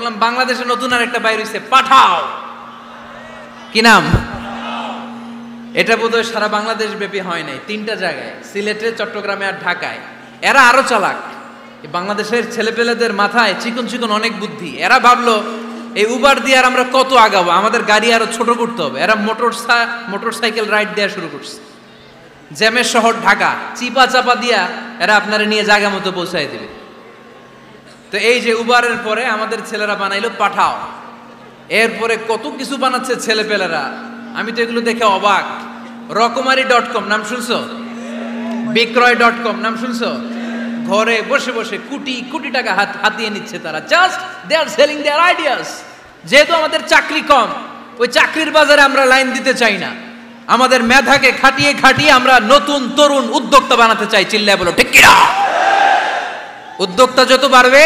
বাংলাদেশে নতুন আর একটা বাইর হইছে পাঠাও। কি নাম? এটা বোধহয় সারা বাংলাদেশ ব্যাপী হয় নাই, 3টা জায়গায়, সিলেটে, চট্টগ্রামে আর ঢাকায়। এরা আরো চালাক। বাংলাদেশের ছেলেপেলেদের মাথায় চিকন চিকন অনেক বুদ্ধি। এরা ভাবলো এই উবার দিয়ে আর আমরা কত আগাবো, আমাদের গাড়ি আরো ছোট করতে হবে। এরা মোটরসাইকেল রাইড দেওয়া শুরু করছে। জ্যামের শহর ঢাকা, চিপা চাপা দিয়া এরা আপনারা নিয়ে জায়গা মতো পৌঁছায় দিবে। তো এই যে উবারের পরে আমাদের ছেলেরা বানাইলো পাঠাও। এরপরে কত কিছু বানাচ্ছে ছেলেপেলেরা, আমি তো এগুলো দেখে অবাক। রকমারি.com নাম শুনছো? বিক্রয়.com নাম শুনছো? ঘরে বসে বসে কোটি কোটি টাকা হাতিয়ে নিচ্ছে তারা। Just they are selling their ideas. যেহেতু আমাদের চাকরি কম, ওই চাকরির বাজারে আমরা লাইন দিতে চাই না। আমাদের মেধাকে খাটিয়ে খাটিয়ে আমরা নতুন তরুণ উদ্যোক্তা বানাতে চাই। চিল্লায় বলো ঠিক কিনা? উদ্যোক্তা যত বাড়বে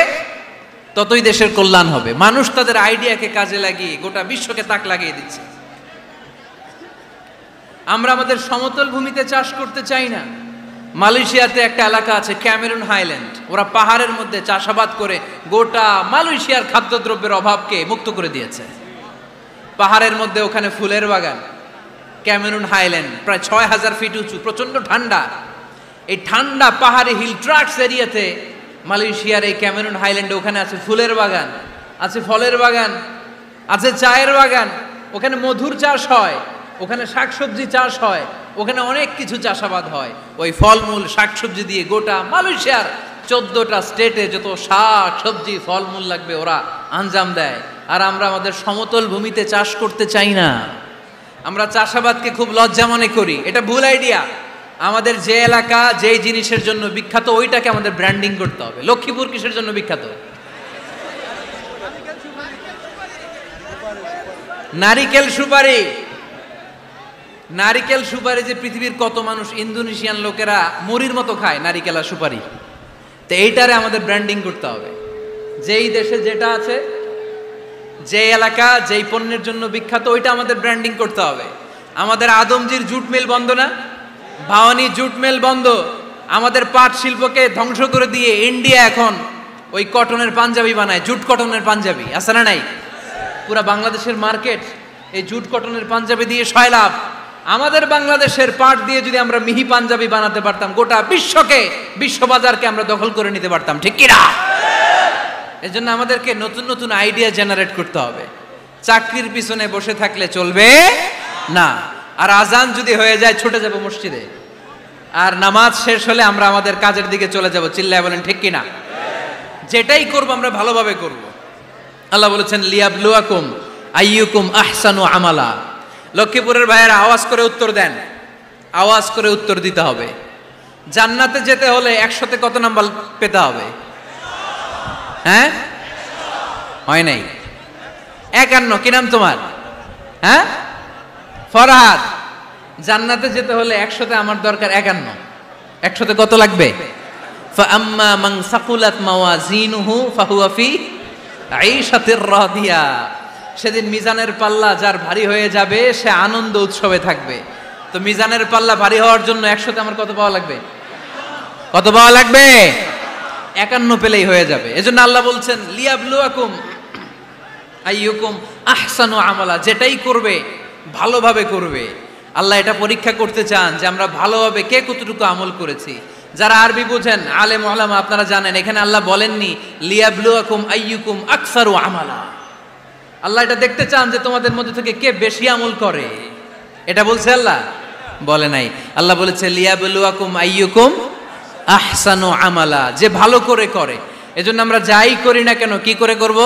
ততই দেশের কল্যাণ হবে। মানুষ তাদের আইডিয়াকে কাজে লাগিয়ে গোটা বিশ্বকে তাক লাগিয়ে দিচ্ছে। আমরা আমাদের সমতল ভূমিতে চাষ করতে চাই না। মালয়েশিয়াতে একটা এলাকা আছে ক্যামেরুন হাইল্যান্ড, ওরা পাহাড়ের মধ্যে চাষাবাদ করে গোটা মালয়েশিয়ার খাদ্যদ্রব্যের অভাবকে মুক্ত করে দিয়েছে। পাহাড়ের মধ্যে ওখানে ফুলের বাগান, ক্যামেরুন হাইল্যান্ড প্রায় 6000 ফিট উঁচু, প্রচন্ড ঠান্ডা। এই ঠান্ডা পাহাড়ি হিল ট্রাক্স এরিয়াতে মালয়েশিয়ার এই ক্যামেরুন হাইল্যান্ডে ওখানে আছে ফুলের বাগান, আছে ফলের বাগান, আছে চায়ের বাগান, ওখানে মধুর চাষ হয়, ওখানে শাকসবজি চাষ হয়, ওখানে অনেক কিছু চাষাবাদ হয়। ওই ফলমূল শাকসবজি দিয়ে গোটা মালয়েশিয়ার 14টা স্টেটে যত শাক সবজি ফলমূল লাগবে ওরা আঞ্জাম দেয়। আর আমরা আমাদের সমতল ভূমিতে চাষ করতে চাই না। আমরা চাষাবাদকে খুব লজ্জা মনে করি। এটা ভুল আইডিয়া। আমাদের যে এলাকা যেই জিনিসের জন্য বিখ্যাত ওইটাকে আমাদের ব্র্যান্ডিং করতে হবে। লক্ষ্মীপুর কিসের জন্য বিখ্যাত? নারিকেল সুপারি। নারিকেল সুপারি যে পৃথিবীর কত মানুষ, ইন্দোনেশিয়ান লোকেরা মুড়ির মতো খায় নারিকেল আর সুপারি। তো এইটারে আমাদের ব্র্যান্ডিং করতে হবে। যেই দেশে যেটা আছে, যে এলাকা যেই পণ্যের জন্য বিখ্যাত ওইটা আমাদের ব্র্যান্ডিং করতে হবে। আমাদের আদমজির জুট মিল বন্ধ না? ভাওয়ানি জুট মিল বন্ধ। আমাদের পাট শিল্পকে ধ্বংস করে দিয়ে ইন্ডিয়া এখন ওই কটনের পাঞ্জাবি বানায়, জুট কটনের পাঞ্জাবি। আছে না নাই? পুরা বাংলাদেশের মার্কেট এই জুট কটনের পাঞ্জাবি দিয়ে সয়লাভ। আমাদের বাংলাদেশের পাট দিয়ে যদি আমরা মিহি পাঞ্জাবি বানাতে পারতাম, গোটা বিশ্ববাজারকে আমরা দখল করে নিতে পারতাম। ঠিক কিনা? এজন্য আমাদেরকে নতুন নতুন আইডিয়া জেনারেট করতে হবে। চাকরির পিছনে বসে থাকলে চলবে না। আর আজান যদি হয়ে যায় ছুটে যাব মসজিদে, আর নামাজ শেষ হলে আমরা আমাদের কাজের দিকে চলে যাব। চিল্লায় বলেন ঠিক কিনা? যেটাই করব আমরা ভালোভাবে করব। আল্লাহ বলেছেন লিয়াবলুয়াকুম আইয়ুকুম আহসানু আমালা। লক্ষ্মীপুরের ভাইয়েরা আওয়াজ করে উত্তর দেন, আওয়াজ করে উত্তর দিতে হবে। জান্নাতে যেতে হলে 100তে কত নাম্বার পেতে হবে? হ্যাঁ, হয় নাই 51। কি নাম তোমার? হ্যাঁ, ফরহাদ। জান্নাতে যেতে হলে 100তে আমার দরকার 51। 100তে কত লাগবে? ফাআম্মা মান সাকুলাত মাওয়াজিনুহু ফাহুয়া ফি আইশাতির রাদিয়া। সেদিন মিজানের পাল্লা যার ভারী হয়ে যাবে সে আনন্দ উৎসবে থাকবে। তো মিজানের পাল্লা ভারী হওয়ার জন্য 100তে আমার কত পাওয়া লাগবে? কত পাওয়া লাগবে? 51 পেলেই হয়ে যাবে। এজন্য আল্লাহ বলছেন লিয়াবলুয়াকুম আইয়ুকুম আহসানু আমালা। যেটাই করবে ভালোভাবে করবে। আল্লাহ এটা পরীক্ষা করতে চান যে আমরা ভালোভাবে কে কতটুকু আমল করেছি। যারা আরবি বুঝেন আলেম ওলামা আপনারা জানেন, এখানে আল্লাহ বলেননি লিয়াবলুয়াকুম আইয়ুকুম আকসারু আমালা। আল্লাহ এটা দেখতে চান যে তোমাদের মধ্যে থেকে কে বেশি আমল করে। এটা বলছে আল্লাহ? বলে নাই। আল্লাহ বলেছে লিয়াবলুয়াকুম আইয়ুকুম আহসানু আমালা, যে ভালো করে করে। এজন্য আমরা যাই করি না কেন কি করে করব?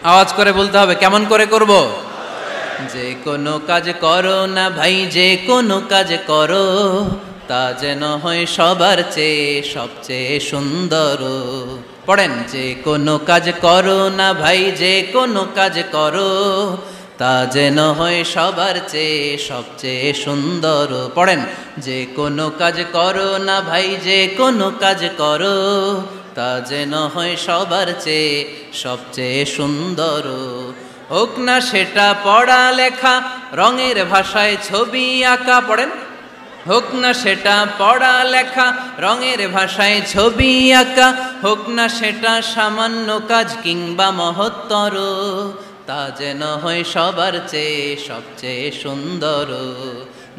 আওয়াজ করে বলতে হবে। কেমন করে করব? যে কোনো কাজ করো না ভাই, যে কোনো কাজ করো তা যেন হয় সবার চেয়ে সবচেয়ে সুন্দর। পড়েন, যে কোনো কাজ করো না ভাই, যে কোনো কাজ করো তা যেন হয় সবার চেয়ে সবচেয়ে সুন্দর। পড়েন, যে কোনো কাজ করো না ভাই, যে কোনো কাজ করো তা যেন হয় সবার চেয়ে সবচেয়ে সুন্দর। হোক না সেটা পড়া লেখা, রঙের ভাষায় ছবি আঁকা। পড়েন, হোক না সেটা পড়া লেখা, রঙের ভাষায় ছবি আঁকা, হোক না সেটা সামান্য কাজ কিংবা মহত্তর, তা যেন হয় সবার চেয়ে সবচেয়ে সুন্দর।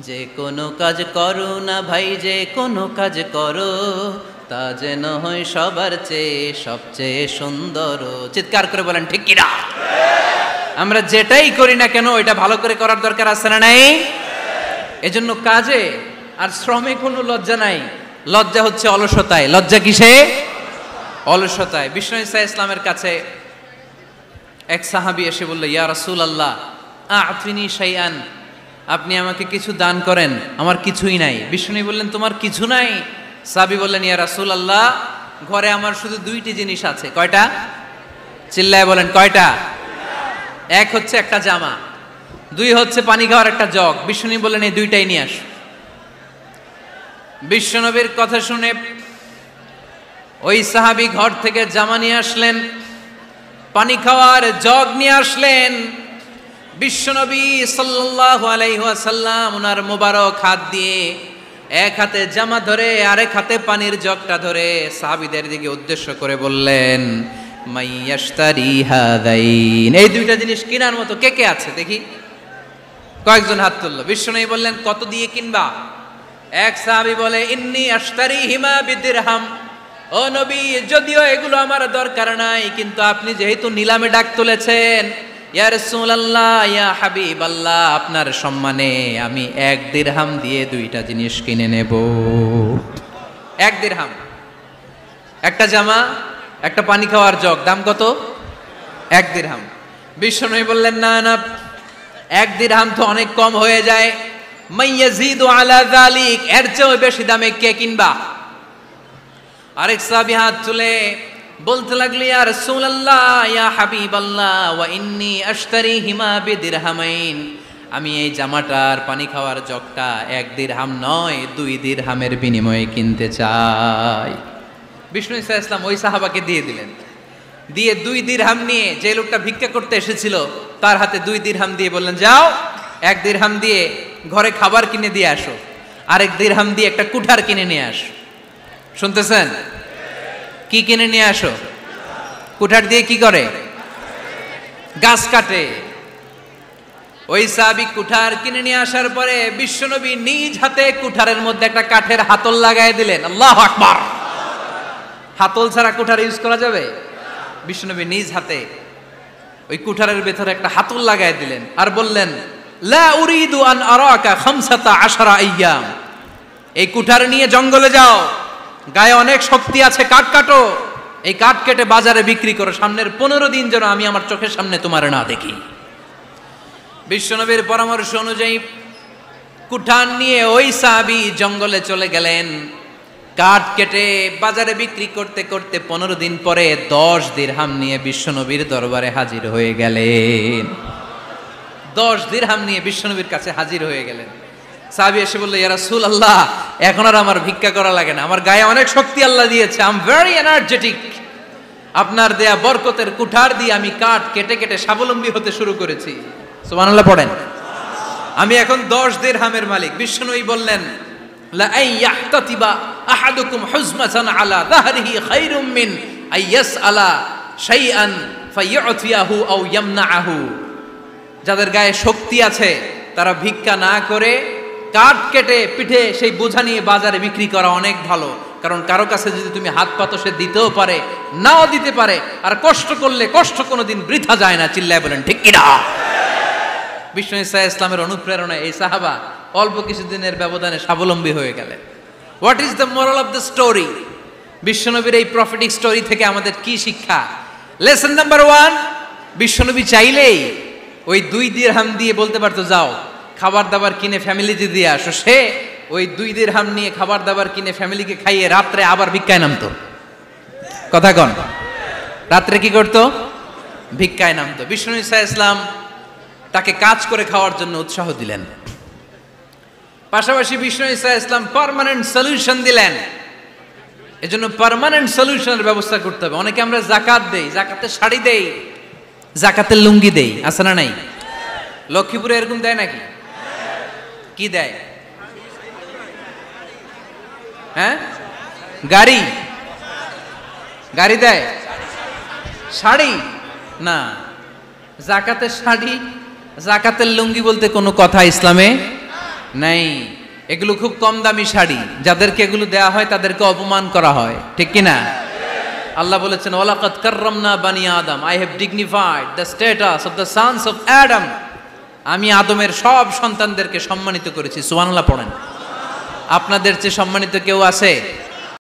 যে কোনো কাজ করো না ভাই, যে কোনো কাজ করো, তা যেন হয় সবার চেয়ে সবচেয়ে সুন্দর। চিৎকার করে বলেন ঠিক কিনা? আমরা যেটাই করি না কেন এটা ভালো করে করার দরকার আছে না নাই? এজন্য কাজে আর শ্রমে কোনো লজ্জা নাই, লজ্জা হচ্ছে অলসতায়। লজ্জা কিসে? অলসতায়। বিষ্ণু ইসা ইসলামের কাছে এক সাহাবী এসে বলল, ইয়া রাসূলুল্লাহ আ'তিনি শাইআন, আপনি আমাকে কিছু দান করেন, আমার কিছুই নাই। বিষ্ণু বললেন, তোমার কিছু নাই? সাহাবী বললেন, ইয়া রাসূলুল্লাহ ঘরে আমার শুধু দুইটি জিনিস আছে। কয়টা? চিল্লায় বলেন কয়টা? এক হচ্ছে একটা জামা, দুই হচ্ছে পানি খাওয়ার একটা জগ। বিষ্ণু বললেন, এই দুইটাই নিয়ে আস। বিশ্বনবীর কথা শুনে ওই সাহাবী ঘর থেকে জামা নিয়ে আসলেন, পানি খাওয়ার জগ নিয়ে আসলেন। বিশ্বনবী সাল্লাল্লাহু আলাইহি ওয়াসাল্লাম ওনার মোবারক হাত দিয়ে এক হাতে জামা ধরে আরেক হাতে পানির জগটা ধরে সাহাবীদের দিকে উদ্দেশ্য করে বললেন, মাইয়াশতারি হাদাইন, এই দুইটা জিনিস কেনার মতো কে কে আছে দেখি? কয়েকজন হাত তুলল। বিশ্বনবী বললেন, কত দিয়ে কিনবা? এক সাহাবী বলে, ইন্নী আশতারিহিমা বিদিরহাম, ও নবী যদিও এগুলো আমার দরকার নাই, কিন্তু আপনি যেহেতু নিলামে ডাক তুলেছেন, ইয়া রাসূলুল্লাহ ইয়া হাবিবাল্লাহ, আপনার সম্মানে আমি 1 দিরহাম দিয়ে দুইটা জিনিস কিনে নেব। 1 দিরহাম, একটা জামা, একটা পানি খাওয়ার জগ, দাম কত? 1 দিরহাম। বিশ্বনবী বললেন, না না, 1 দিরহাম তো অনেক কম হয়ে যায়, মাইয়াজিদু আলা যালিক, এর চেয়ে বেশি দামে কে কিনবা? আরেক সাহাবী হাত তুলে বলতে লাগলো, ইয়া রাসূলুল্লাহ ইয়া হাবিবাল্লাহ ওয়া ইন্নী আশতারিহিমা বিদিরহামাইন, আমি এই জামাটার পানি খাওয়ার জগটা 1 দিরহাম নয় 2 দিরহামের বিনিময়ে কিনতে চাই। বিষ্ণু ইসা ইসলাম ওই সাহাবাকে দিয়ে দিলেন। দিয়ে 2 দিরহাম নিয়ে যে লোকটা ভিক্ষা করতে এসেছিল তার হাতে 2 দিরহাম দিয়ে বললেন, যাও 1 দিরহাম দিয়ে ঘরে খাবার কিনে দিয়ে আসো, আরেক দিরহাম দিয়ে একটা কুঠার কিনে নিয়ে আসো। শুনতেছেন? কি কিনে নিয়ে আসো? কুঠার দিয়ে কি করে? গাছ কাটে। ওই সাহাবী কুঠার কিনে নিয়ে আসার পরে বিশ্বনবী নিজ হাতে কুঠারের মধ্যে একটা কাঠের হাতল লাগাই দিলেন। আল্লাহু আকবার! হাতল ছাড়া কুঠার ইউজ করা যাবে? বিশ্বনবী নিজ হাতে ওই কুঠারের ভেতরে একটা হাতল লাগাই দিলেন আর বললেন, লা উরিদু আন আরাকা 15 আইয়াম, এই কুঠার নিয়ে জঙ্গলে যাও, গায়ে অনেক শক্তি আছে, কাঠ কাটো, এই কাঠ কেটে বাজারে বিক্রি করো, সামনের 15 দিন যেন আমি আমার চোখের সামনে তোমার না দেখি। বিশ্বনবীর পরামর্শ অনুযায়ী কুঠার নিয়ে ওই সাহাবী জঙ্গলে চলে গেলেন। কাঠ কেটে বাজারে বিক্রি করতে করতে 15 দিন পরে 10 দিরহাম নিয়ে বিশ্বনবীর দরবারে হাজির হয়ে গেলেন। 10 দিরহাম নিয়ে বিশ্বনবীর কাছে হাজির হয়ে গেলেন। সাহাবী এসে বলল, ইয়া রাসূলুল্লাহ এখন আর আমার ভিক্ষা করা লাগে না, আমার গায়ে অনেক শক্তি আল্লাহ দিয়েছে, আই এম ভেরি এনার্জেটিক, আপনার দেয়া বরকতের কুঠার দিয়ে আমি কাঠ কেটে কেটে স্বাবলম্বী হতে শুরু করেছি। সুবহানাল্লাহ পড়েন। আমি এখন 10 দিরহামের মালিক। বিশ্বনবী বললেন, লা আইয়াহতাতিবা আহাদুকুম হুজমাতান আলা যাহরিহি খায়রুম মিন আইয়াসআলা শাইআন ফায়ু'তিয়াহু আও ইয়ামনাহু, যাদের গায়ে শক্তি আছে তারা ভিক্ষা না করে কাঠ কেটে পিঠে সেই বোঝা নিয়ে বাজারে বিক্রি করা অনেক ভালো, কারণ কারো কাছে যদি তুমি হাত পাতো সে দিতেও পারে নাও দিতে পারে, আর কষ্ট করলে কষ্ট কোনোদিন বৃথা যায় না। চিল্লায় বলেন ঠিক কিনা? বিষ্ণু ইসা ইসলামের অনুপ্রেরণায় এই সাহাবা অল্প কিছুদিনের ব্যবধানে স্বাবলম্বী হয়ে গেলেন। What is the moral of the story? বিশ্বনবীর এই প্রফেটিক স্টোরি থেকে আমাদের কি শিক্ষা? লেসন নাম্বার 1, বিশ্বনবী চাইলেই ওই 2 দিরহাম দিয়ে বলতে পারতো, যাও খাবার দাবার কিনে ফ্যামিলিতে দিয়ে আসো। সে ওই 2 দিরহাম নিয়ে খাবার দাবার কিনে ফ্যামিলিকে খাইয়ে রাত্রে আবার ভিক্ষায় নামতো। কথা কন, রাত্রে কি করতো? ভিক্ষায় নামতো। বিষ্ণু ইসা ইসলাম তাকে কাজ করে খাওয়ার জন্য উৎসাহ দিলেন। পাশাপাশি বিষ্ণু ইসা ইসলাম পার্মানেন্ট সলিউশন দিলেন। এজন্য পার্মানেন্ট সলিউশনের ব্যবস্থা করতে হবে। অনেকে আমরা যাকাত দেই, যাকাতে শাড়ি দেই, যাকাতের লুঙ্গি দেই, আছে না নাই? লক্ষ্মীপুরে এরকম দেয় নাকি? কি দেয়? হ্যাঁ, গাড়ি, গাড়ি দেয়, শাড়ি না, জাকাতের শাড়ি, জাকাতের লুঙ্গি বলতে কোনো কথা ইসলামে নাই। এগুলো খুব কম দামি শাড়ি, যাদেরকে এগুলো দেয়া হয় তাদেরকে অপমান করা হয়, ঠিক কিনা? আল্লাহ বলেছেন ওয়ালাকাদ কাররামনা বানি আদম, I have dignified the status of the sons of Adam. আমি আদমের সব সন্তানদেরকে সম্মানিত করেছি। সুবহানাল্লাহ পড়েন। আপনাদের চেয়ে সম্মানিত কেউ আছে?